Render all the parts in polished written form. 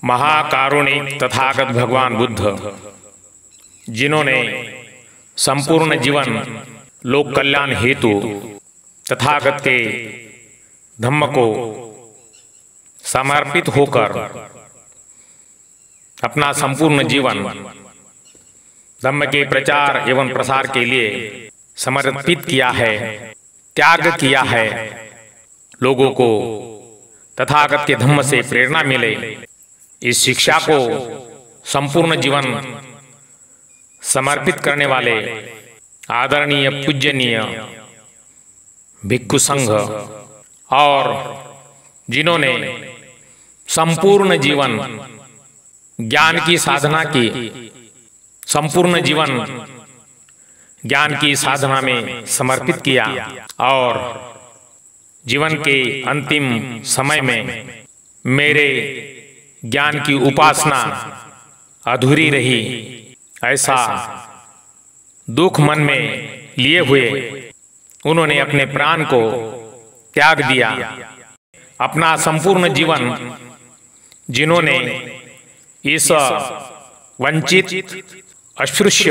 महाकारुणिक तथागत भगवान बुद्ध, जिन्होंने संपूर्ण जीवन लोक कल्याण हेतु तथागत के धम्म को समर्पित होकर अपना संपूर्ण जीवन धम्म के प्रचार एवं प्रसार के लिए समर्पित किया है, त्याग किया है। लोगों को तथागत के धम्म से प्रेरणा मिले, इस शिक्षा को संपूर्ण जीवन समर्पित करने वाले आदरणीय पूज्यनीय भिक्षु संघ और जिन्होंने संपूर्ण जीवन ज्ञान की साधना की, संपूर्ण जीवन ज्ञान की साधना में समर्पित किया और जीवन के अंतिम समय में मेरे ज्ञान की उपासना अधूरी रही, ऐसा दुख मन में लिए हुए उन्होंने अपने प्राण को त्याग दिया। अपना संपूर्ण जीवन जिन्होंने इस वंचित अस्पृश्य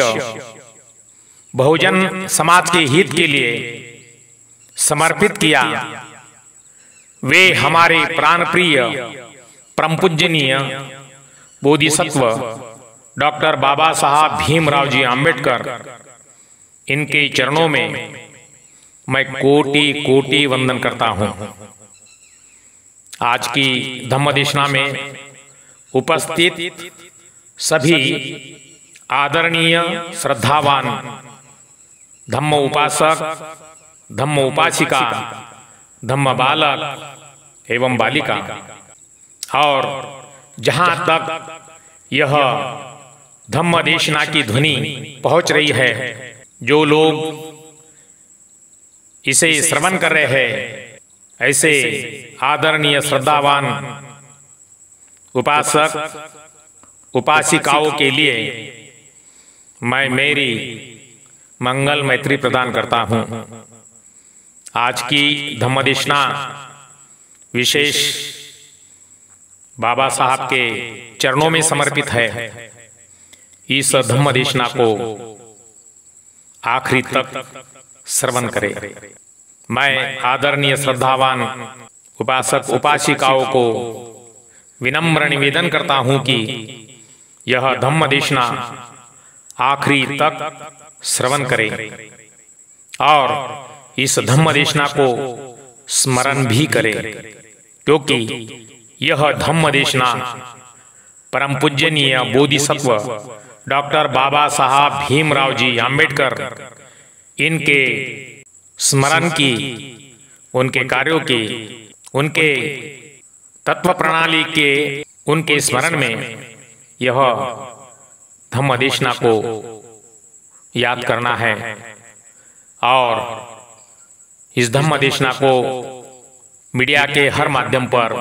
बहुजन समाज के हित के लिए समर्पित किया, वे हमारे प्राणप्रिय परम पूजनीय बोधिसत्व डॉक्टर बाबा साहब भीमराव जी आम्बेडकर, इनके चरणों में मैं कोटि कोटि वंदन करता हूं। आज की धम्म देशना में उपस्थित सभी आदरणीय श्रद्धावान धम्म उपासक, धम्म उपासिका, धम्म बालक एवं बालिका, और जहां तक यह धम्म देशना की ध्वनि पहुंच रही है, जो लोग इसे श्रवण कर रहे हैं, ऐसे आदरणीय श्रद्धावान उपासक उपासिकाओं के लिए मैं मेरी मंगल मैत्री प्रदान करता हूं। आज की धम्मदेशना विशेष बाबा साहब के चरणों में समर्पित है। इस धम्मदेशना को आखिरी तक श्रवण करें। मैं आदरणीय श्रद्धावान उपासक उपासिकाओं को विनम्र निवेदन करता हूं कि यह धम्म देशना आखिरी तक श्रवण करें और इस धम्म देशना को स्मरण भी करें, क्योंकि यह धम्म देशना परम पूजनीय बोधिसत्व डॉक्टर बाबा साहब भीमराव जी आम्बेडकर, इनके स्मरण की, उनके कार्यों की, उनके तत्व प्रणाली के, उनके स्मरण में यह धम्म देशना को याद करना है और इस धम्म देशना को मीडिया के हर माध्यम पर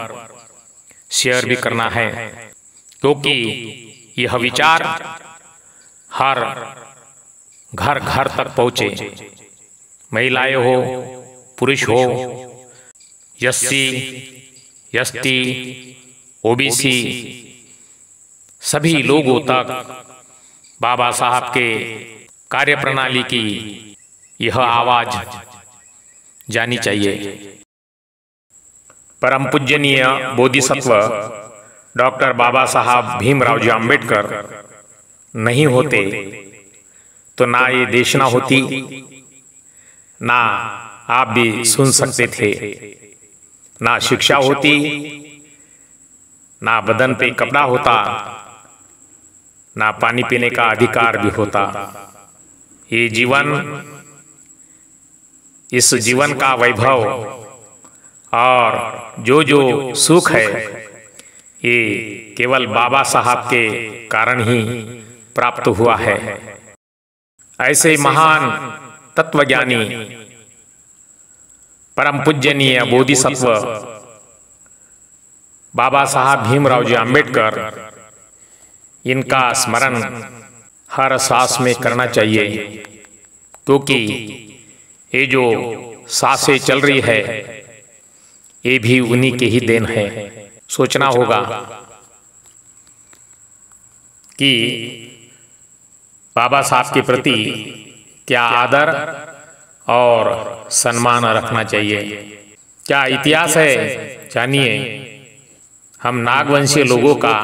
शेयर भी करना है, क्योंकि यह विचार हर घर घर तक पहुंचे। महिलाएं हो, पुरुष हो, एससी, एसटी, ओबीसी, सभी लोगों तक बाबा साहब के कार्य प्रणाली की यह आवाज जानी चाहिए। परम पूजनीय बोधिसत्व डॉक्टर बाबा साहब भीमराव जी आम्बेडकर नहीं होते तो ना ये देशना होती, ना आप भी सुन सकते थे, ना शिक्षा होती, ना बदन पे कपड़ा होता, ना पानी पीने का अधिकार भी होता। ये जीवन, इस जीवन का वैभव और जो जो सुख है, ये केवल बाबा साहब के कारण ही प्राप्त हुआ है। ऐसे महान तत्वज्ञानी परम पूजनीय बोधिसत्व बाबा साहब भीमराव जी आम्बेडकर, इनका स्मरण हर सांस में करना चाहिए, क्योंकि ये जो सांसें चल रही है ये भी उन्हीं के ही देन है। सोचना होगा कि बाबा साहब के प्रति क्या आदर और सम्मान रखना चाहिए। क्या इतिहास है, जानिए। हम नागवंशी लोगों का,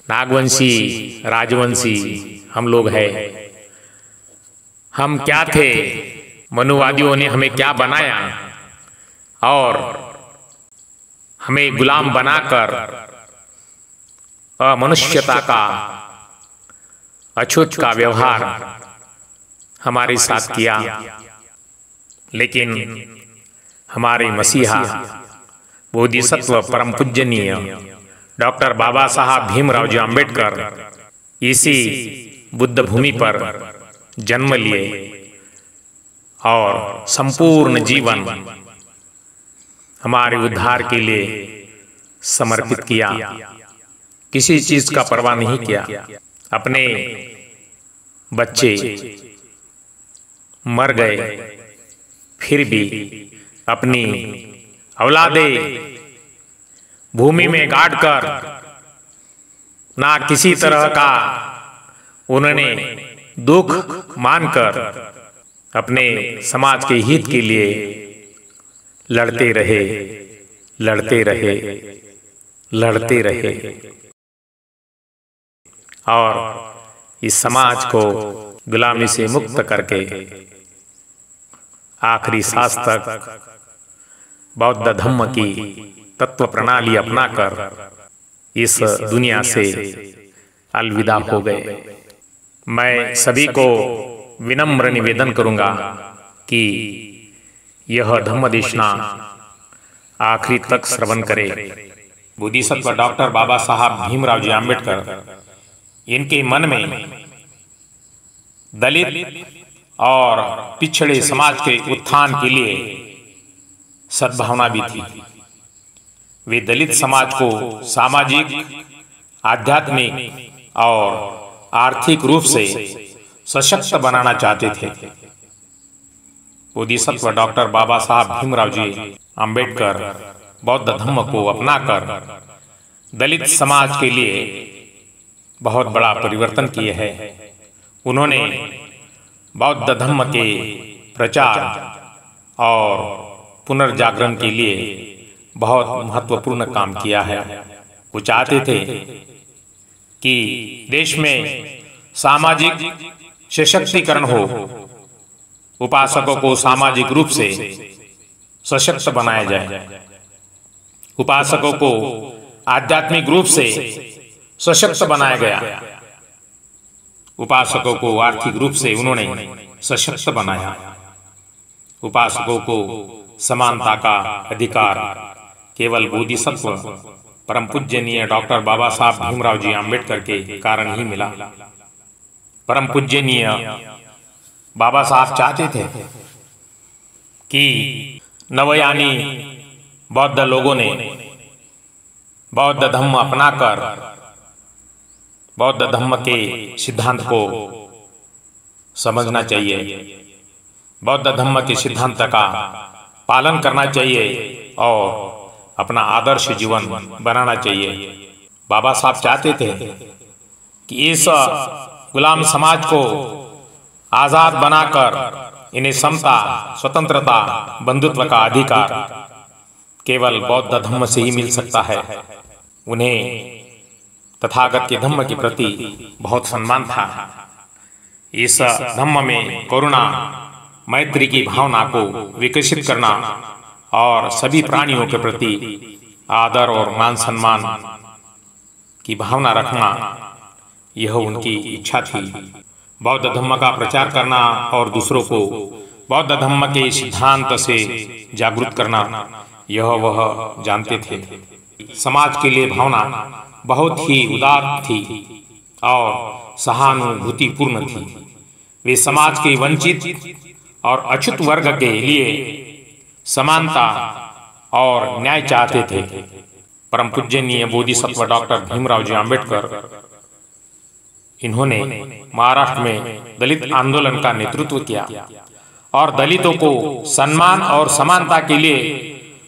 नागवंशी राजवंशी हम लोग हैं। हम क्या थे, मनुवादियों ने हमें क्या बनाया और हमें गुलाम बनाकर अमनुष्यता का, अछूत का व्यवहार हमारे साथ किया। लेकिन हमारे मसीहा बोधिसत्व परम पूजनीय डॉक्टर बाबा साहब भीमराव जी आम्बेडकर इसी बुद्ध भूमि पर जन्म लिए और संपूर्ण जीवन हमारे उद्धार के लिए समर्पित किया। किसी चीज का परवाह नहीं किया। अपने बच्चे मर गए, फिर भी अपनी औलादे भूमि में गाड़कर ना किसी तरह का उन्होंने दुख मानकर अपने समाज के हित के लिए लड़ते रहे, लड़ते रहे, लड़ते रहे और इस समाज को गुलामी से मुक्त करके आखिरी सांस तक बौद्ध धम्म की तत्व प्रणाली अपनाकर इस दुनिया से अलविदा हो गए। मैं सभी को विनम्र निवेदन करूंगा कि यह धम्म देशना आखिरी तक श्रवण करे। बोधिसत्व डॉक्टर बाबा साहब भीमराव जी आम्बेडकर, इनके मन में दलित और पिछड़े समाज के उत्थान के लिए सद्भावना भी थी। वे दलित समाज को सामाजिक, आध्यात्मिक और आर्थिक रूप से सशक्त बनाना चाहते थे। बोधिसत्व डॉक्टर बाबा साहब भीमराव जी आम्बेडकर बौद्ध धम्म को अपनाकर दलित समाज के लिए बहुत बड़ा परिवर्तन किए हैं। उन्होंने बौद्ध धम्म के प्रचार और पुनर्जागरण के लिए बहुत महत्वपूर्ण काम किया है। वो चाहते थे कि देश में सामाजिक सशक्तिकरण हो, उपासकों को सामाजिक रूप से सशक्त बनाया जाए, उपासकों को आध्यात्मिक रूप से सशक्त बनाया गया, उपासकों को आर्थिक रूप से उन्होंने सशक्त बनाया, उपासकों को समानता का अधिकार केवल बोधिसत्व परम पूजनीय डॉक्टर बाबा साहब भीमराव जी आम्बेडकर के कारण ही मिला। परम पूजनीय बाबा साहब चाहते थे कि नवयानी बौद्ध लोगों ने बौद्ध धम्म अपनाकर बौद्ध धम्म के सिद्धांत को समझना चाहिए, बौद्ध धम्म के सिद्धांत का पालन करना चाहिए और अपना आदर्श जीवन बनाना चाहिए। बाबा साहब चाहते थे कि इस गुलाम समाज को आजाद बनाकर इन्हें समता, स्वतंत्रता, बंधुत्व का अधिकार केवल बौद्ध धम्म से ही मिल सकता है। उन्हें तथागत के धम्म के प्रति बहुत सम्मान था। इस धम्म में करुणा, मैत्री की भावना को विकसित करना और सभी प्राणियों के प्रति आदर और मान सम्मान की भावना रखना, यह उनकी इच्छा थी। बौद्ध धम्म का प्रचार करना और दूसरों को बौद्ध धम्म के सिद्धांत से जागरूक करना, यह वह जानते थे। समाज के लिए भावना बहुत ही उदार थी और सहानुभूतिपूर्ण थी। वे समाज के वंचित और अछूत वर्ग के लिए समानता और न्याय चाहते थे। परम पूजनीय बोधिसत्व डॉक्टर भीमराव जी आम्बेडकर, इन्होंने महाराष्ट्र में दलित आंदोलन का नेतृत्व किया और दलितों को सम्मान और समानता के लिए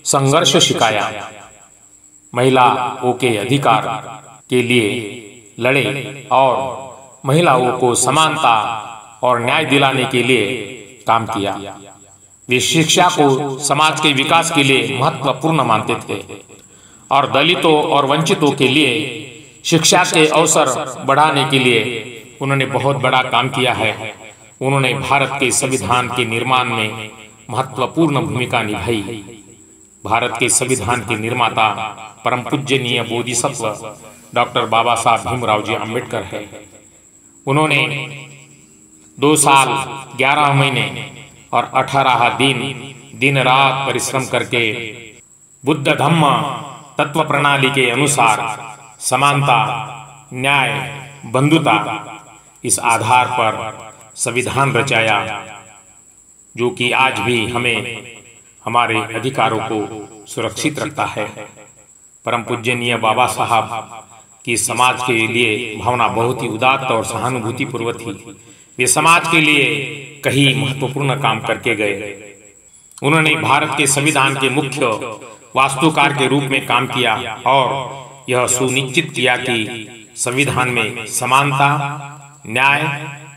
संघर्ष सिखाया। महिलाओं के अधिकार के लिए लड़े और महिलाओं को समानता और न्याय दिलाने के लिए काम किया। वे शिक्षा को समाज के विकास के लिए महत्वपूर्ण मानते थे और दलितों और वंचितों के लिए शिक्षा के अवसर बढ़ाने के लिए उन्होंने बहुत बड़ा काम किया है। उन्होंने भारत के संविधान के निर्माण में महत्वपूर्ण भूमिका निभाई। भारत के संविधान के निर्माता परम पूजनीय बोधिसत्व डॉक्टर बाबा साहब भीमराव जी अम्बेडकर है। उन्होंने 2 साल 11 महीने और 18 दिन रात परिश्रम करके बुद्ध धम्म तत्व प्रणाली के अनुसार समानता, न्याय, बंधुता इस आधार पर संविधान रचाया, जो कि आज भी हमें हमारे अधिकारों को सुरक्षित रखता है। परम पूजनीय बाबा साहब की समाज के लिए भावना बहुत ही उदात्त और सहानुभूति पूर्वक थी। वे समाज के लिए कई महत्वपूर्ण काम करके गए। उन्होंने भारत के संविधान के मुख्य वास्तुकार के रूप में काम किया और यह सुनिश्चित किया कि संविधान में समानता, न्याय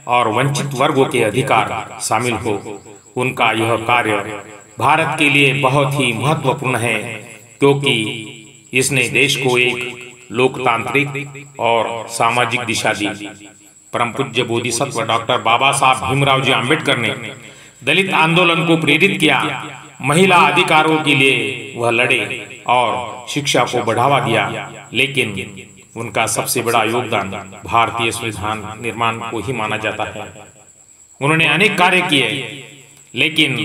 और वंचित वर्गों के अधिकार शामिल हो। उनका यह कार्य भारत के लिए बहुत ही महत्वपूर्ण है, क्योंकि इसने देश को एक लोकतांत्रिक और सामाजिक दिशा दी। परम पूज्य बोधिसत्व डॉक्टर बाबा साहब भीमराव जी अम्बेडकर ने दलित आंदोलन को प्रेरित किया। महिला अधिकारों के लिए वह लड़े और शिक्षा को बढ़ावा दिया, लेकिन उनका सबसे बड़ा योगदान भारतीय संविधान निर्माण को ही माना जाता है। उन्होंने अनेक कार्य किए, लेकिन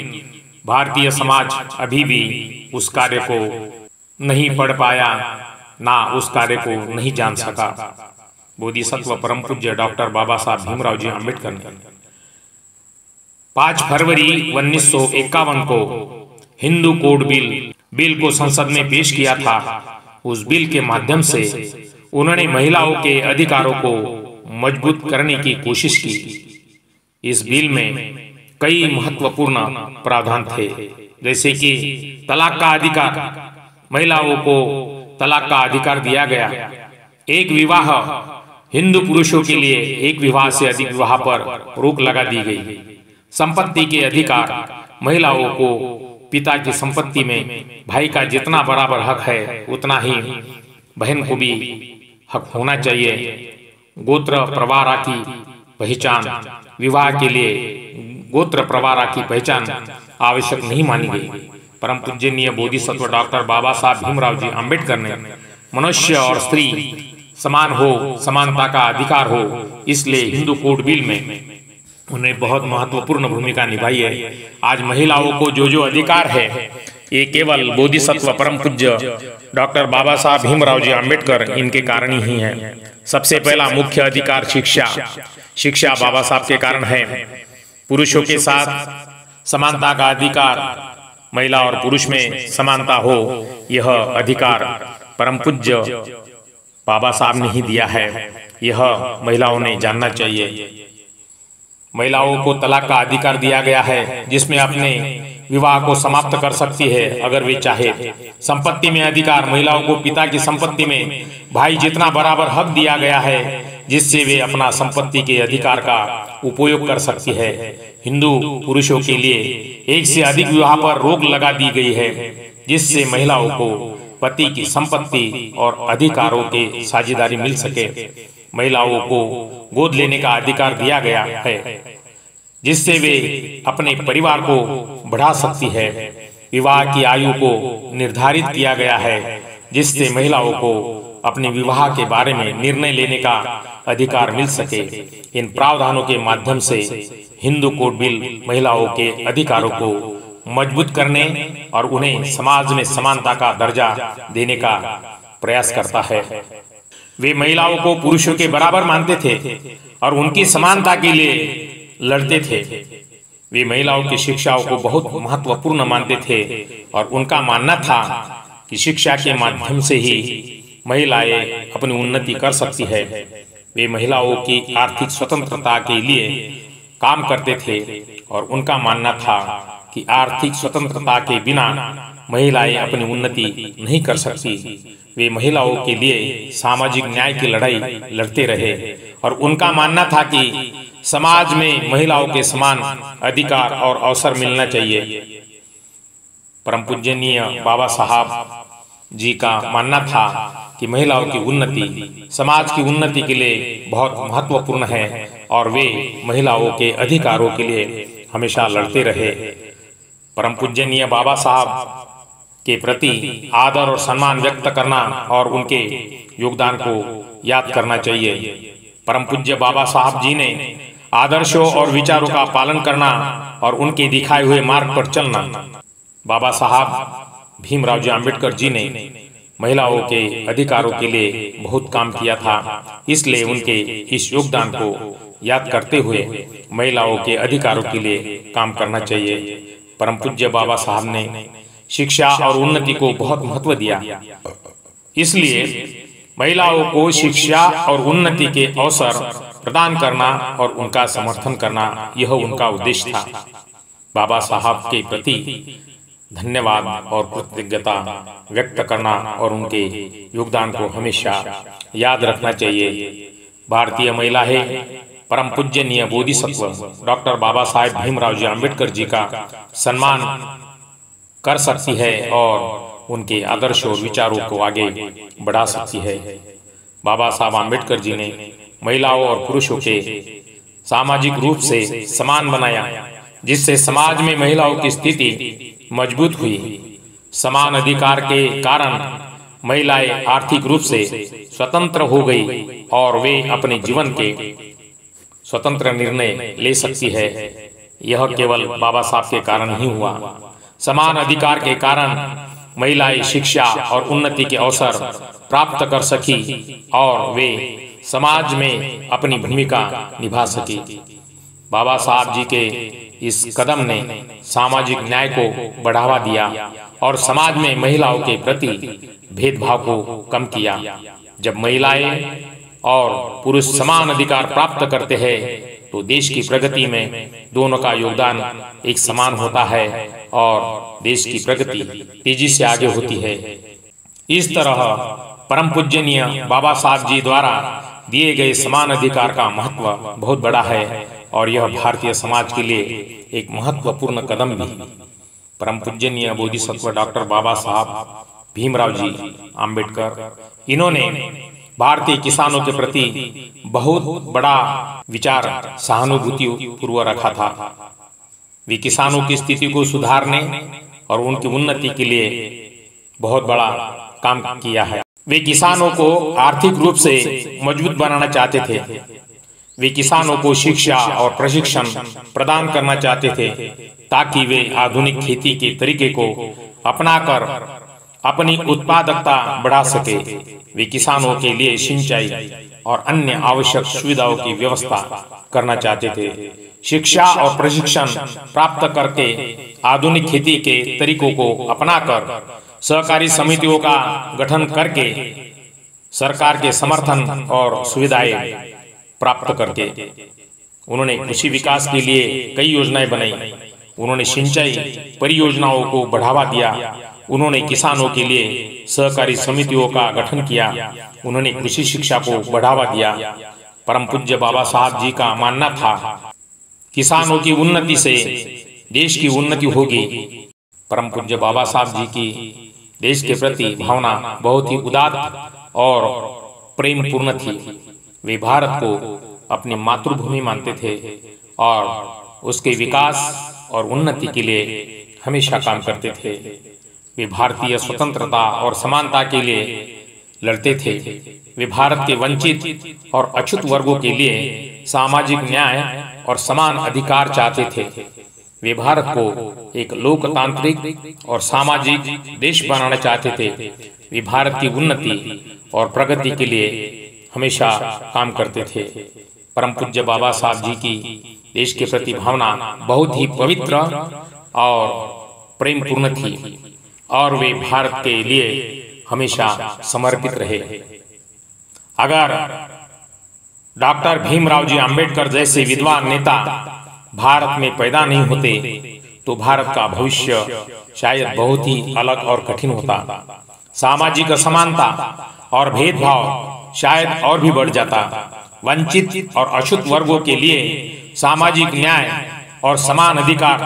भारतीय समाज अभी भी उस कार्य को नहीं पढ़ पाया, ना उस कार्य को नहीं जान सका। बोधिसत्व परम पूज्य डॉक्टर बाबा साहब भीमराव जी अम्बेडकर ने 5 फरवरी 1951 को हिंदू कोड बिल को संसद में पेश किया था। उस बिल के माध्यम से उन्होंने महिलाओं के अधिकारों को मजबूत करने की कोशिश की। इस बिल में कई महत्वपूर्ण प्रावधान थे, जैसे कि तलाक का अधिकार, महिलाओं को तलाक का अधिकार दिया गया। एक विवाह, हिंदू पुरुषों के लिए एक विवाह से अधिक विवाह पर रोक लगा दी गई। संपत्ति के अधिकार, महिलाओं को पिता की संपत्ति में भाई का जितना बराबर हक है उतना ही बहन को भी हक होना चाहिए। गोत्र प्रवारा की पहचान, विवाह के लिए गोत्र प्रवारा की पहचान आवश्यक नहीं मानी गई। परम पूजनीय बोधिसत्व डॉक्टर बाबा साहब भीमराव जी अम्बेडकर ने मनुष्य और स्त्री समान हो, समानता का अधिकार हो, इसलिए हिंदू कोड बिल में उन्हें बहुत महत्वपूर्ण भूमिका निभाई है। आज महिलाओं को जो अधिकार है, ये केवल बोधिसत्व परम पूज्य डॉक्टर बाबा साहब भीमराव जी अम्बेडकर इनके कारण ही है। सबसे पहला मुख्य अधिकार शिक्षा बाबा साहब के कारण है। पुरुषों के साथ समानता का अधिकार, महिला और पुरुष में समानता हो, यह अधिकार परम पूज्य बाबा साहब ने ही दिया है। यह महिलाओं ने जानना चाहिए। महिलाओं को तलाक का अधिकार दिया गया है, जिसमें अपने विवाह को समाप्त कर सकती है अगर वे चाहे। संपत्ति में अधिकार, महिलाओं को पिता की संपत्ति में भाई जितना बराबर हक दिया गया है, जिससे वे अपना संपत्ति के अधिकार का उपयोग कर सकती है। हिंदू पुरुषों के लिए एक से अधिक विवाह पर रोक लगा दी गई है, जिससे महिलाओं को पति की संपत्ति और अधिकारों के साझेदारी मिल सके। महिलाओं को गोद लेने का अधिकार दिया गया है, जिससे वे अपने परिवार को बढ़ा सकती है। विवाह की आयु को निर्धारित किया गया है, जिससे महिलाओं को अपने विवाह के बारे में निर्णय लेने का अधिकार मिल सके। इन प्रावधानों के माध्यम से हिंदू कोड बिल महिलाओं के अधिकारों को मजबूत करने और उन्हें समाज में समानता का दर्जा देने का प्रयास करता है। वे महिलाओं को पुरुषों के बराबर मानते थे और उनकी समानता के लिए लड़ते थे। वे महिलाओं की शिक्षाओं को बहुत महत्वपूर्ण मानते थे और उनका मानना था कि शिक्षा के माध्यम से ही महिलाएं अपनी उन्नति कर सकती है। वे महिलाओं की आर्थिक स्वतंत्रता के लिए काम करते थे और उनका मानना था कि आर्थिक स्वतंत्रता के बिना महिलाएं अपनी उन्नति नहीं कर सकती। वे महिलाओं के लिए सामाजिक न्याय की लड़ाई लड़ते रहे और उनका मानना था कि समाज में महिलाओं के समान अधिकार और अवसर मिलना चाहिए। परम पूजनीय बाबा साहब जी का मानना था कि महिलाओं की उन्नति समाज की उन्नति के लिए बहुत महत्वपूर्ण है और वे महिलाओं के अधिकारों के लिए हमेशा लड़ते रहे। परम पूजनीय बाबा साहब के प्रति आदर और सम्मान व्यक्त करना और उनके योगदान को याद करना चाहिए। परम पूज्य बाबा साहब जी ने आदर्शों और विचारों का पालन करना और उनके दिखाए हुए मार्ग पर चलना। बाबा साहब भीमराव जी आम्बेडकर जी ने महिलाओं के अधिकारों के लिए बहुत काम किया था, इसलिए उनके इस योगदान को याद करते हुए महिलाओं के अधिकारों के लिए काम करना चाहिए। परम पूज्य बाबा साहब ने शिक्षा और उन्नति को बहुत महत्व दिया, इसलिए महिलाओं को शिक्षा और उन्नति के अवसर प्रदान करना और उनका समर्थन करना यह उनका उद्देश्य था। बाबा साहब के प्रति धन्यवाद और कृतज्ञता व्यक्त करना और उनके योगदान को हमेशा याद रखना चाहिए। भारतीय महिलाएं परम पूजनीय बोधिसत्व डॉक्टर बाबा साहेब भीमराव जी आम्बेडकर जी का सम्मान कर सकती है और उनके आदर्श और विचारों को आगे बढ़ा सकती है। बाबा साहब आम्बेडकर जी ने महिलाओं और पुरुषों के सामाजिक रूप से समान बनाया, जिससे समाज में महिलाओं की स्थिति मजबूत हुई। समान अधिकार के कारण महिलाएं आर्थिक रूप से स्वतंत्र हो गई और वे अपने जीवन के स्वतंत्र निर्णय ले सकती है। यह केवल बाबा साहब के कारण ही हुआ। समान अधिकार के कारण महिलाएं शिक्षा और उन्नति के अवसर प्राप्त कर सकी और वे समाज में अपनी भूमिका निभा सकी। बाबा साहब जी के इस कदम ने सामाजिक न्याय को बढ़ावा दिया और समाज में महिलाओं के प्रति भेदभाव को कम किया। जब महिलाएं और पुरुष समान अधिकार प्राप्त करते हैं तो देश की प्रगति में दोनों का योगदान एक समान होता है और देश की प्रगति तेजी से आगे होती है। इस तरह परम पूजनीय बाबा साहब जी द्वारा दिए गए समान अधिकार का महत्व बहुत बड़ा है और यह भारतीय समाज के लिए एक महत्वपूर्ण कदम भी। परम पूजनीय बोधिसत्व डॉक्टर बाबा साहब भीमराव जी आम्बेडकर, इन्होंने भारतीय किसानों के प्रति बहुत बड़ा विचार सहानुभूति पूर्व रखा था। वे किसानों की स्थिति को सुधारने और उनकी उन्नति के लिए बहुत बड़ा काम किया है। वे किसानों को आर्थिक रूप से मजबूत बनाना चाहते थे। वे किसानों को शिक्षा और प्रशिक्षण प्रदान करना चाहते थे ताकि वे आधुनिक खेती के तरीके को अपनाकर अपनी उत्पादकता बढ़ा सके। वे किसानों के लिए सिंचाई और अन्य आवश्यक सुविधाओं की व्यवस्था करना चाहते थे। शिक्षा और प्रशिक्षण प्राप्त करके आधुनिक खेती के तरीकों को अपनाकर सहकारी समितियों का गठन करके सरकार के समर्थन और सुविधाएं प्राप्त करके उन्होंने कृषि विकास के लिए कई योजनाएं बनाई। उन्होंने सिंचाई परियोजनाओं को बढ़ावा दिया। उन्होंने किसानों के लिए सहकारी समितियों का गठन किया। उन्होंने कृषि शिक्षा को बढ़ावा दिया। परम पूज्य बाबा साहब जी का मानना था किसानों की उन्नति से देश की उन्नति होगी। परम पूज्य बाबा साहब जी की देश के प्रति भावना बहुत ही उदात्त और प्रेम पूर्ण थी। वे भारत को अपनी मातृभूमि मानते थे और उसके विकास और उन्नति के लिए हमेशा काम करते थे। वे भारतीय स्वतंत्रता और समानता के लिए लड़ते थे। वे भारत के वंचित और अछूत वर्गों के लिए सामाजिक न्याय और समान अधिकार चाहते थे। वे भारत को एक लोकतांत्रिक और सामाजिक देश बनाना चाहते थे। वे भारत की उन्नति और प्रगति के लिए हमेशा काम करते थे। परम पूज्य बाबा साहब जी की देश के प्रति भावना बहुत ही पवित्र और प्रेम पूर्ण थी और वे भारत के लिए हमेशा समर्पित रहे। अगर डॉक्टर भीमराव जी आम्बेडकर जैसे विद्वान नेता भारत में पैदा नहीं होते तो भारत का भविष्य शायद बहुत ही अलग और कठिन होता। सामाजिक असमानता और भेदभाव शायद और भी बढ़ जाता। वंचित और अछूत वर्गों के लिए सामाजिक न्याय और समान अधिकार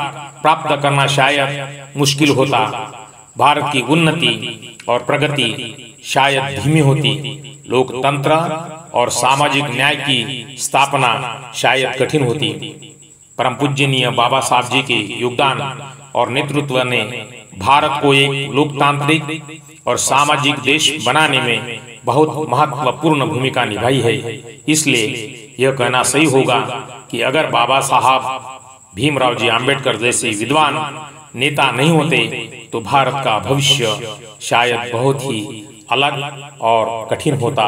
प्राप्त करना शायद मुश्किल होता। भारत की उन्नति और प्रगति शायद धीमी होती। लोकतंत्र और सामाजिक न्याय की स्थापना शायद कठिन होती। परम पूजनीय बाबा साहब जी के योगदान और नेतृत्व ने भारत को एक लोकतांत्रिक और सामाजिक देश बनाने में बहुत महत्वपूर्ण भूमिका निभाई है। इसलिए यह कहना सही होगा कि अगर बाबा साहब भीमराव जी आम्बेडकर जैसे विद्वान नेता नहीं होते तो भारत का भविष्य शायद बहुत ही अलग और कठिन होता।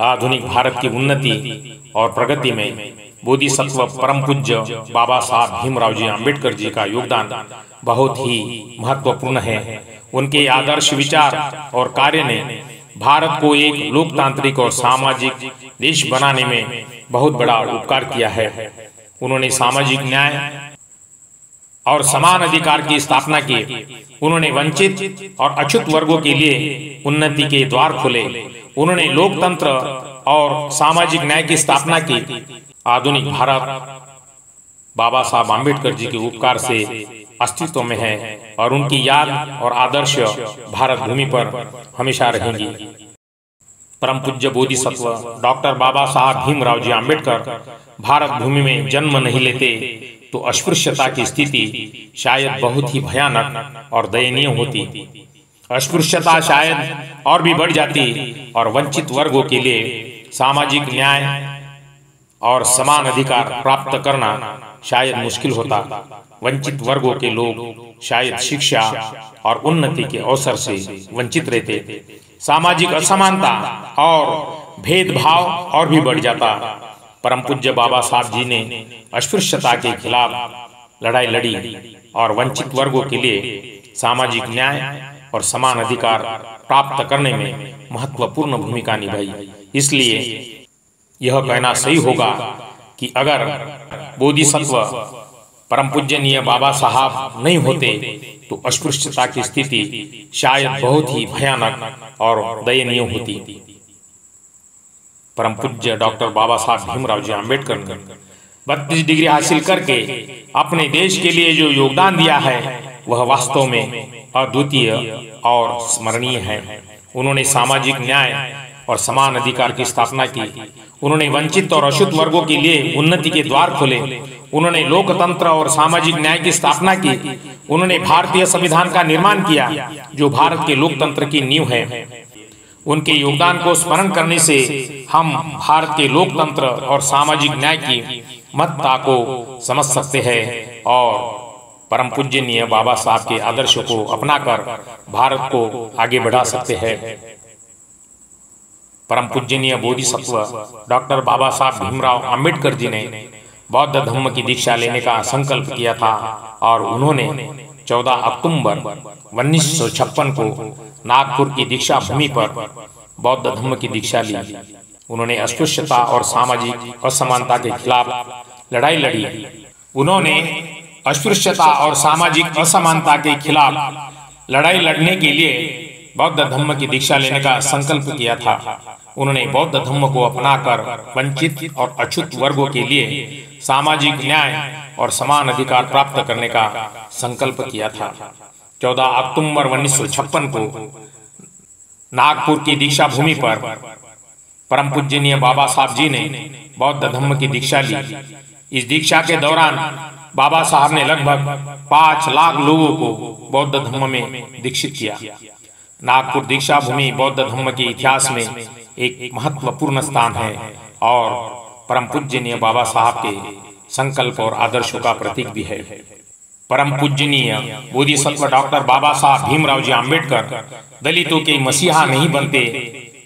आधुनिक भारत की उन्नति और प्रगति में बोधिसत्व परम पूज्य बाबा साहब भीमराव जी आम्बेडकर जी का योगदान बहुत ही महत्वपूर्ण है। उनके आदर्श विचार और कार्य ने भारत को एक लोकतांत्रिक और सामाजिक देश बनाने में बहुत बड़ा उपकार किया है। उन्होंने सामाजिक न्याय और समान अधिकार की स्थापना की। उन्होंने वंचित और अछूत वर्गों के लिए उन्नति के द्वार खोले। उन्होंने लोकतंत्र और सामाजिक न्याय की स्थापना की। आधुनिक भारत बाबा साहब आम्बेडकर जी के उपकार से अस्तित्व में है और उनकी याद और आदर्श भारत भूमि पर हमेशा रहेंगी। परम पूज्य बोधिसत्व डॉक्टर बाबा साहब भीमराव जी आम्बेडकर भारत भूमि में जन्म नहीं लेते तो अस्पृश्यता की स्थिति शायद बहुत ही भयानक और दयनीय होती। अस्पृश्यता शायद और भी बढ़ जाती और वंचित वर्गों के लिए सामाजिक न्याय और समान अधिकार प्राप्त करना शायद मुश्किल होता। वंचित वर्गों के लोग शायद शिक्षा और उन्नति के अवसर से वंचित रहते। सामाजिक असमानता और भेदभाव और भी बढ़ जाता। परम पूज्य बाबा साहब जी ने अस्पृश्यता के खिलाफ लड़ाई लड़ी और वंचित वर्गों के लिए सामाजिक न्याय और समान अधिकार प्राप्त करने में महत्वपूर्ण भूमिका निभाई। इसलिए यह कहना सही होगा कि अगर बोधिसत्व परम पूजनीय बाबा साहब नहीं होते तो अस्पृश्यता की स्थिति शायद बहुत ही भयानक और दयनीय होती। परम पूज्य डॉक्टर बाबा साहब भीमराव जी आम्बेडकर ने 32 डिग्री हासिल करके अपने देश के लिए जो योगदान दिया है वह वास्तव में अद्वितीय और स्मरणीय है। उन्होंने सामाजिक न्याय और समान अधिकार की स्थापना की। उन्होंने वंचित और अछूत वर्गों के लिए उन्नति के द्वार खोले। उन्होंने लोकतंत्र और सामाजिक न्याय की स्थापना की। उन्होंने भारतीय संविधान का निर्माण किया जो भारत के लोकतंत्र की नींव है। उनके योगदान को स्मरण करने से हम भारत के लोकतंत्र और सामाजिक न्याय की महत्ता को समझ सकते हैं और परम पूजनीय बाबा साहब के आदर्शों को अपनाकर भारत को आगे बढ़ा सकते हैं। परम पूजनीय बोधिसत्व डॉक्टर बाबा साहब भीमराव आम्बेडकर जी ने बौद्ध धर्म की दीक्षा लेने का संकल्प किया था और उन्होंने 14 अक्टूबर 1956 को नागपुर की दीक्षा भूमि पर बौद्ध धर्म की दीक्षा ली। उन्होंने अस्पृश्यता और सामाजिक असमानता के खिलाफ लड़ाई लड़ी। उन्होंने अस्पृश्यता और सामाजिक असमानता के खिलाफ लड़ाई लड़ने के लिए बौद्ध धर्म की दीक्षा लेने का संकल्प किया था। उन्होंने बौद्ध धर्म को अपनाकर वंचित और अछूत वर्गों के लिए सामाजिक न्याय और समान अधिकार प्राप्त करने का संकल्प किया था। 14 अक्टूबर 1956 को नागपुर की दीक्षा भूमि पर परम पूजनीय बाबा साहब जी ने बौद्ध धर्म की दीक्षा ली। इस दीक्षा के दौरान बाबा साहब ने लगभग 5 लाख लोगों को बौद्ध धर्म में दीक्षित किया। नागपुर दीक्षा भूमि बौद्ध धर्म के इतिहास में एक महत्वपूर्ण स्थान है और परम पूजनीय बाबा साहब के संकल्प और आदर्शों का प्रतीक भी है। परम पूजनीय बोधिसत्व डॉक्टर बाबा साहब भीमराव जी आम्बेडकर दलितों के मसीहा नहीं बनते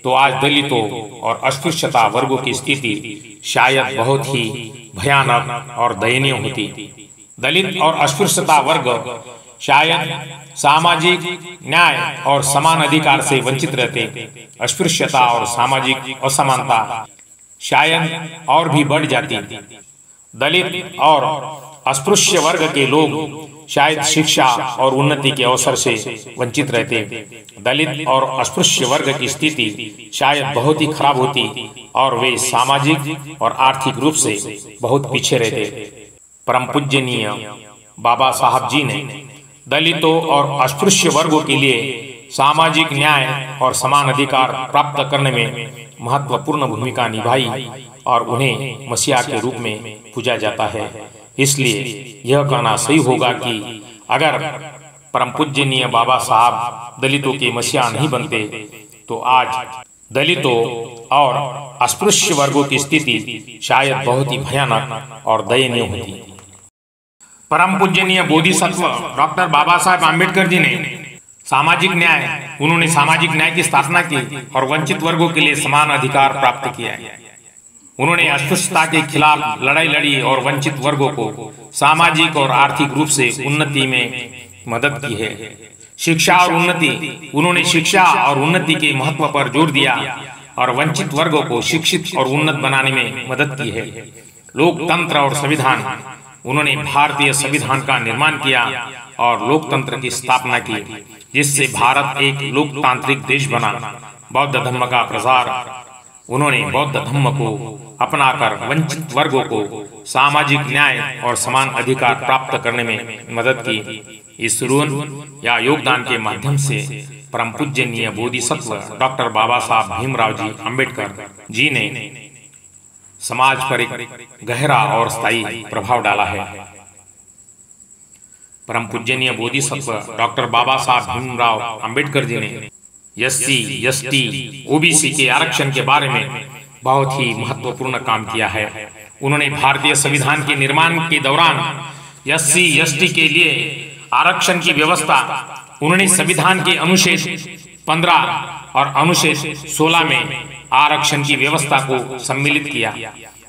तो आज दलितों और अस्पृश्यता वर्गों की स्थिति शायद बहुत ही भयानक और दयनीय होती। दलित और अस्पृश्यता वर्ग शायद सामाजिक न्याय और समान अधिकार से वंचित रहते। अस्पृश्यता और सामाजिक असमानता शायद और भी बढ़ जाती। दलित और अस्पृश्य वर्ग के लोग शायद शिक्षा और उन्नति के अवसर से वंचित रहते। दलित और अस्पृश्य वर्ग की स्थिति शायद बहुत ही खराब होती और वे सामाजिक और आर्थिक रूप से बहुत पीछे रहते। परम पूजनीय बाबा साहब जी ने दलितों और अस्पृश्य वर्गों के लिए सामाजिक न्याय और समान अधिकार प्राप्त करने में महत्वपूर्ण भूमिका निभाई और उन्हें मसीहा के रूप में पूजा जाता है। इसलिए यह कहना सही होगा कि अगर परम पूजनीय बाबा साहब दलितों के मसीहा नहीं बनते तो आज दलितों और अस्पृश्य वर्गों की स्थिति शायद बहुत ही भयानक और दयनीय होती। परम पूजनीय बोधिसत्व डॉक्टर बाबा साहब आम्बेडकर जी ने उन्होंने सामाजिक न्याय की स्थापना की और वंचित वर्गों के लिए समान अधिकार प्राप्त किया। उन्होंने अस्पृश्यता के खिलाफ लड़ाई लड़ी और वंचित वर्गों को सामाजिक और आर्थिक रूप से उन्नति में मदद की है। शिक्षा और उन्नति, उन्होंने शिक्षा और उन्नति के महत्व पर जोर दिया और वंचित वर्गों को शिक्षित और उन्नत बनाने में मदद की है। लोकतंत्र और संविधान, उन्होंने भारतीय संविधान का निर्माण किया और लोकतंत्र की स्थापना की, जिससे भारत एक लोकतांत्रिक देश बना। बौद्ध धर्म का प्रसार, उन्होंने बौद्ध धर्म को अपनाकर वंचित वर्गों को सामाजिक न्याय और समान अधिकार प्राप्त करने में मदद की। इस ऋण या योगदान के माध्यम से परम पूजनीय बोधिसत्व डॉक्टर बाबा साहब भीमराव जी अम्बेडकर जी ने समाज पर एक गहरा और स्थायी प्रभाव डाला है। परम पूजनीय बोधिसत्व डॉक्टर बाबा साहब भीमराव अम्बेडकर जी ने एससी, एसटी, ओबीसी के आरक्षण के बारे में बहुत ही महत्वपूर्ण काम किया है। उन्होंने भारतीय संविधान के निर्माण के दौरान एससी, एसटी के लिए आरक्षण की व्यवस्था, उन्होंने संविधान के अनुच्छेद 15 और अनुच्छेद 16 में आरक्षण की व्यवस्था को सम्मिलित किया।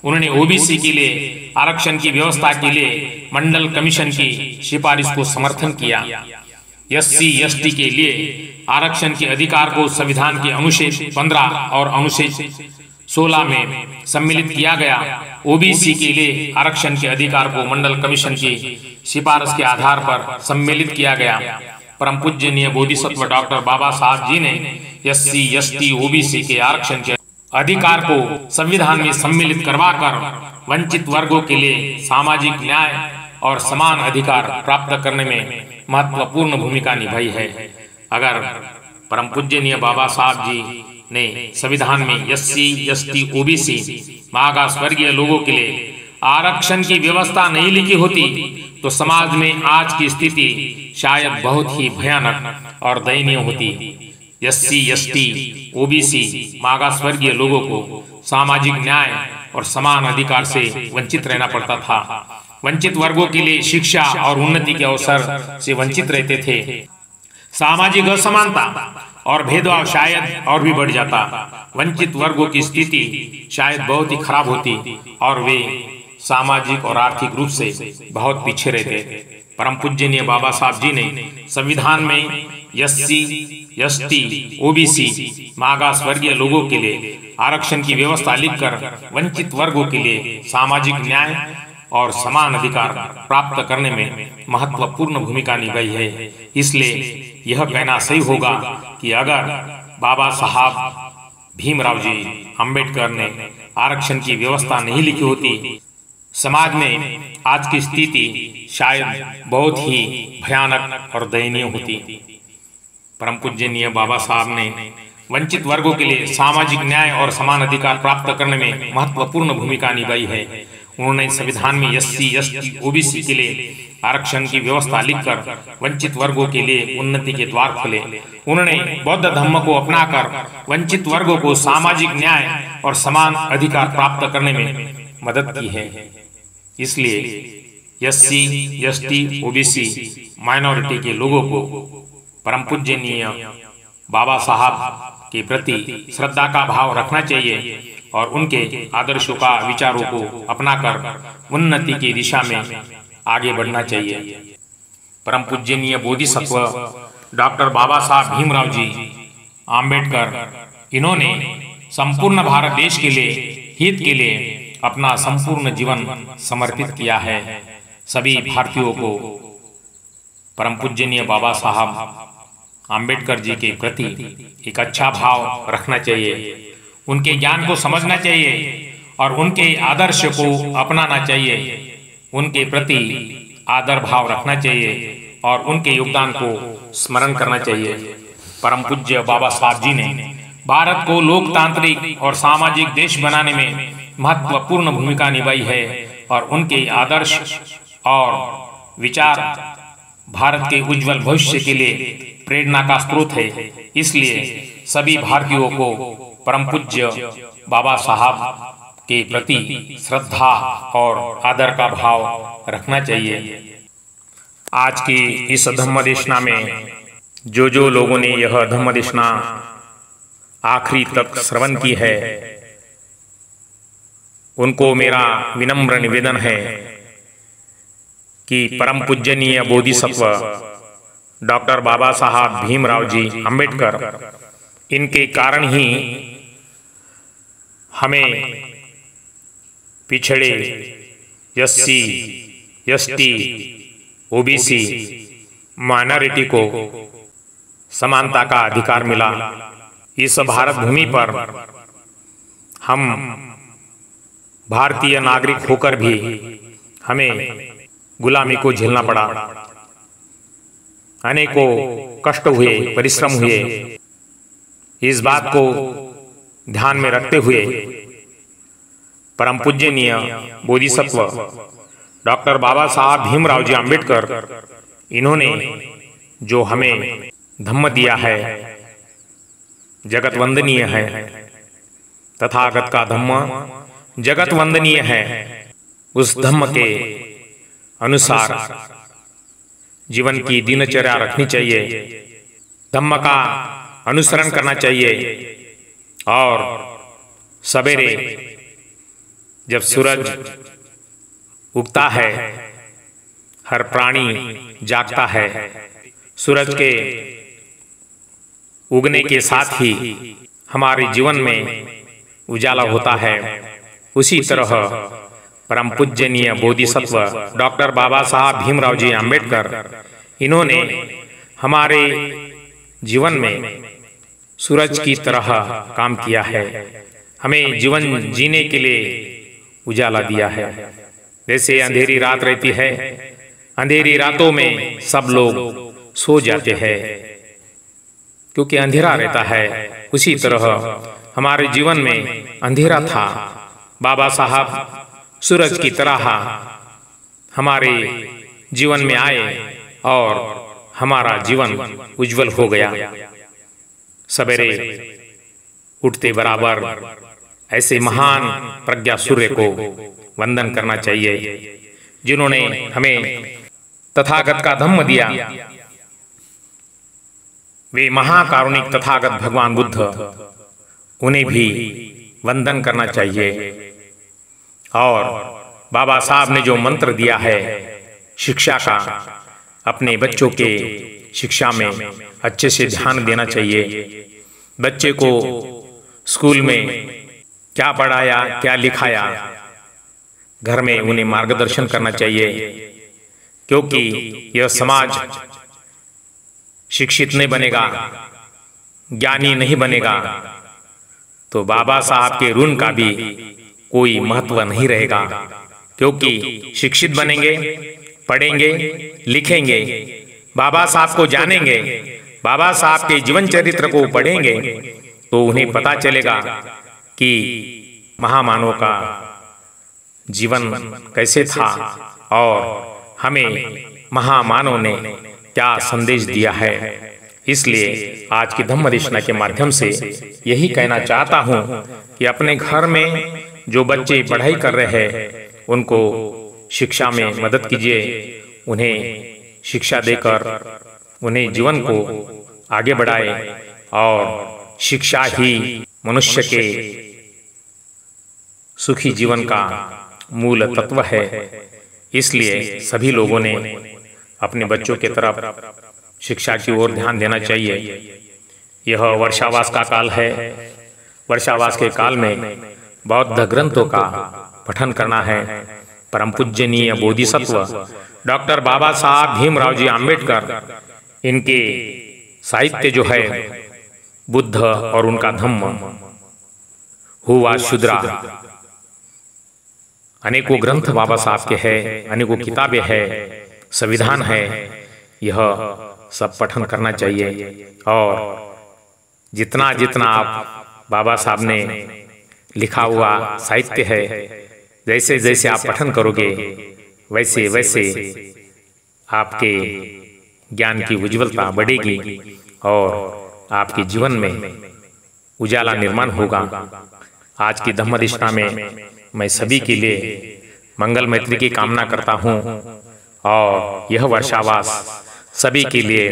उन्होंने ओबीसी के लिए आरक्षण की व्यवस्था के लिए मंडल कमीशन की सिफारिश को समर्थन किया। एससी, एसटी के लिए आरक्षण के अधिकार को संविधान के अनुच्छेद 15 और अनुच्छेद 16 में सम्मिलित किया गया। ओबीसी के लिए आरक्षण के अधिकार को मंडल कमीशन की सिफारिश के आधार पर सम्मिलित किया गया। परम पूजनीय बोधिसत्व डॉक्टर बाबा साहब जी ने एससी, एसटी, ओबीसी के आरक्षण के अधिकार को संविधान में सम्मिलित करवाकर वंचित वर्गों के लिए सामाजिक न्याय और समान अधिकार प्राप्त करने में महत्वपूर्ण भूमिका निभाई है। अगर परम पूजनीय बाबा साहब जी ने संविधान में एससी, एसटी, ओबीसी मागास वर्गीय लोगों के लिए आरक्षण की व्यवस्था नहीं लिखी होती तो समाज में आज की स्थिति शायद बहुत ही भयानक और दयनीय होती। एससी, एसटी, ओबीसी मागास वर्गीय लोगों को सामाजिक न्याय और समान अधिकार से वंचित रहना पड़ता था। वंचित वर्गों के लिए शिक्षा और उन्नति के अवसर से वंचित रहते थे। सामाजिक असमानता और भेदभाव शायद और भी बढ़ जाता। वंचित वर्गों की स्थिति शायद बहुत ही खराब होती और वे सामाजिक और आर्थिक रूप से बहुत पीछे रहते। परम पूजनीय बाबा साहब जी ने संविधान में एससी, एसटी, ओबीसी मागास वर्गीय लोगों के लिए आरक्षण की व्यवस्था लिखकर वंचित वर्गों के लिए सामाजिक न्याय और समान अधिकार प्राप्त करने में महत्वपूर्ण भूमिका निभाई है। इसलिए यह कहना सही होगा कि अगर बाबा साहब भीमराव जी अम्बेडकर ने आरक्षण की व्यवस्था नहीं लिखी होती, समाज में आज की स्थिति शायद बहुत ही भयानक और दयनीय होती। परम पूजनीय बाबा साहब ने वंचित वर्गों के लिए सामाजिक न्याय और समान अधिकार प्राप्त करने में महत्वपूर्ण भूमिका निभाई है। उन्होंने संविधान में एससी, एसटी, ओबीसी के लिए आरक्षण की व्यवस्था लिखकर वंचित वर्गों के लिए उन्नति के द्वार खोले। उन्होंने बौद्ध धर्म को अपनाकर वंचित वर्गों को सामाजिक न्याय और समान अधिकार प्राप्त करने में मदद की है। इसलिए एससी, एसटी, ओबीसी माइनॉरिटी के लोगों को परम पूजनीय बाबा साहब के प्रति श्रद्धा का भाव रखना चाहिए और उनके आदर्शों का विचारों को अपनाकर उन्नति की दिशा में आगे बढ़ना चाहिए। परम पूजनीय बोधिसत्व डॉक्टर बाबा साहब भीमराव जी आम्बेडकर, इन्होंने संपूर्ण भारत देश के लिए हित के लिए अपना संपूर्ण जीवन समर्पित किया है। सभी भारतीयों को परम पूजनीय बाबा साहब आम्बेडकर जी के प्रति एक अच्छा भाव रखना चाहिए, उनके ज्ञान को समझना चाहिए और उनके आदर्श को अपनाना चाहिए, उनके प्रति आदर भाव रखना चाहिए और उनके योगदान को स्मरण करना चाहिए। परम पूज्य बाबा साहब जी ने भारत को लोकतांत्रिक और सामाजिक देश बनाने में महत्वपूर्ण भूमिका निभाई है और उनके आदर्श और विचार भारत के उज्जवल भविष्य के लिए प्रेरणा का स्रोत है। इसलिए सभी भारतीयों को परम पूज्य बाबा साहब के प्रति श्रद्धा और आदर का भाव रखना चाहिए। आज की इस धम्मदेशना में जो लोगों ने यह धम्मदेशना आखिरी तक श्रवण की है, उनको मेरा विनम्र निवेदन है कि परम पूजनीय बोधिसत्व डॉक्टर बाबा साहब भीमराव जी अंबेडकर, इनके कारण ही हमें पिछड़े एससी, एसटी, ओबीसी, माइनॉरिटी को समानता का अधिकार मिला। इस भारत भूमि पर हम भारतीय नागरिक होकर भी हमें गुलामी को झेलना पड़ा, अनेकों कष्ट हुए, परिश्रम हुए। इस बात को ध्यान में रखते हुए परम पूजनीय बोधिसत्व डॉक्टर बाबा साहब भीमराव जी अंबेडकर, इन्होंने जो हमें धम्म दिया है, जगत वंदनीय है। तथागत का धम्म जगत वंदनीय है। उस धम्म के अनुसार जीवन की दिनचर्या रखनी चाहिए, धम्म का अनुसरण करना चाहिए और सवेरे जब सूरज उगता है, हर प्राणी जागता है। सूरज के उगने के साथ ही हमारे जीवन में उजाला होता है। उसी तरह परम पूजनीय बोधिसत्व डॉक्टर बाबा साहब भीमराव जी अंबेडकर, इन्होंने हमारे जीवन में सूरज की तरह काम किया है, हमें जीवन जीने के लिए उजाला दिया है। जैसे अंधेरी रात रहती है, अंधेरी रातों में सब लोग सो जाते हैं क्योंकि अंधेरा रहता है। उसी तरह हमारे जीवन में अंधेरा था, बाबा साहब सूरज की तरह हमारे जीवन में आए और हमारा जीवन उज्जवल हो गया। सवेरे उठते बराबर ऐसे महान प्रज्ञा सूर्य को वंदन करना चाहिए, जिन्होंने हमें तथागत का धम्म दिया। वे महाकारुणिक तथागत भगवान बुद्ध, उन्हें भी वंदन करना चाहिए। और बाबा साहब ने जो मंत्र दिया है शिक्षा का, अपने बच्चों के शिक्षा में अच्छे से ध्यान देना चाहिए। बच्चे को स्कूल में क्या पढ़ाया, क्या लिखाया, घर में उन्हें मार्गदर्शन करना चाहिए, क्योंकि यह समाज शिक्षित नहीं बनेगा, ज्ञानी नहीं बनेगा तो बाबा साहब के ऋण का भी कोई महत्व नहीं रहेगा। क्योंकि शिक्षित बनेंगे, पढ़ेंगे, लिखेंगे, बाबा साहब को जानेंगे, बाबा साहब के जीवन चरित्र को पढ़ेंगे तो उन्हें पता चलेगा कि महामानव का जीवन कैसे था और हमें महामानव ने क्या संदेश दिया है। इसलिए आज की धम्मदेशना के माध्यम से यही कहना चाहता हूँ कि अपने घर में जो बच्चे पढ़ाई कर रहे हैं उनको शिक्षा में मदद कीजिए, उन्हें शिक्षा देकर उन्हें जीवन को आगे बढ़ाए। और शिक्षा ही मनुष्य के सुखी जीवन का मूल तत्व है। इसलिए सभी लोगों ने अपने बच्चों के तरफ शिक्षा की ओर ध्यान देना चाहिए। यह वर्षावास का काल है। वर्षावास के काल में बौद्ध ग्रंथों का पठन करना है। परम पूजनीय बोधिसत्व डॉक्टर बाबा साहब भीमराव जी आम्बेडकर, इनके साहित्य जो है बुद्ध और उनका धम्म, हुआ शुद्रा, अनेकों ग्रंथ बाबा साहब के हैं, अनेकों किताबें हैं, संविधान है, यह सब पठन करना चाहिए। और जितना जितना आप बाबा साहब ने लिखा हुआ साहित्य है, जैसे जैसे आप पठन करोगे वैसे वैसे आपके ज्ञान की उज्ज्वलता बढ़ेगी और आपके जीवन में उजाला निर्माण होगा। आज की धम्म दिशा में मैं सभी के लिए मंगल मैत्री की कामना करता हूँ और यह वर्षावास सभी के लिए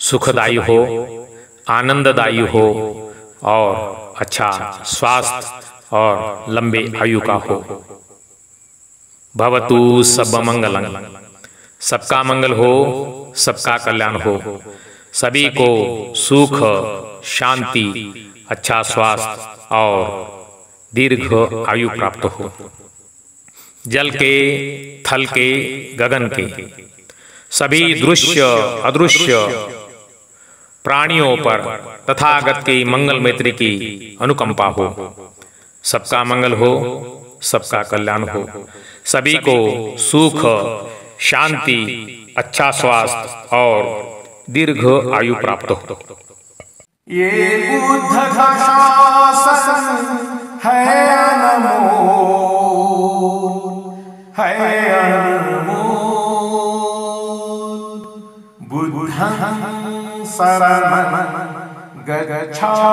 सुखदायी हो, आनंददायी हो और अच्छा स्वास्थ्य और लंबे आयु का हो। भवतु सब मंगलं, सबका मंगल हो, सबका कल्याण हो, सभी को सुख, शांति, अच्छा स्वास्थ्य और दीर्घ आयु प्राप्त हो। जल के, थल के, गगन के सभी दृश्य अदृश्य प्राणियों पर तथागत की मंगल मैत्री की अनुकंपा हो। सबका मंगल हो, सबका कल्याण हो, सभी को सुख, शांति, अच्छा स्वास्थ्य और दीर्घ आयु प्राप्त हो। ये बुद्ध का शासन है अनमोल, है अनमोल। बुद्धं शरणं गच्छामि।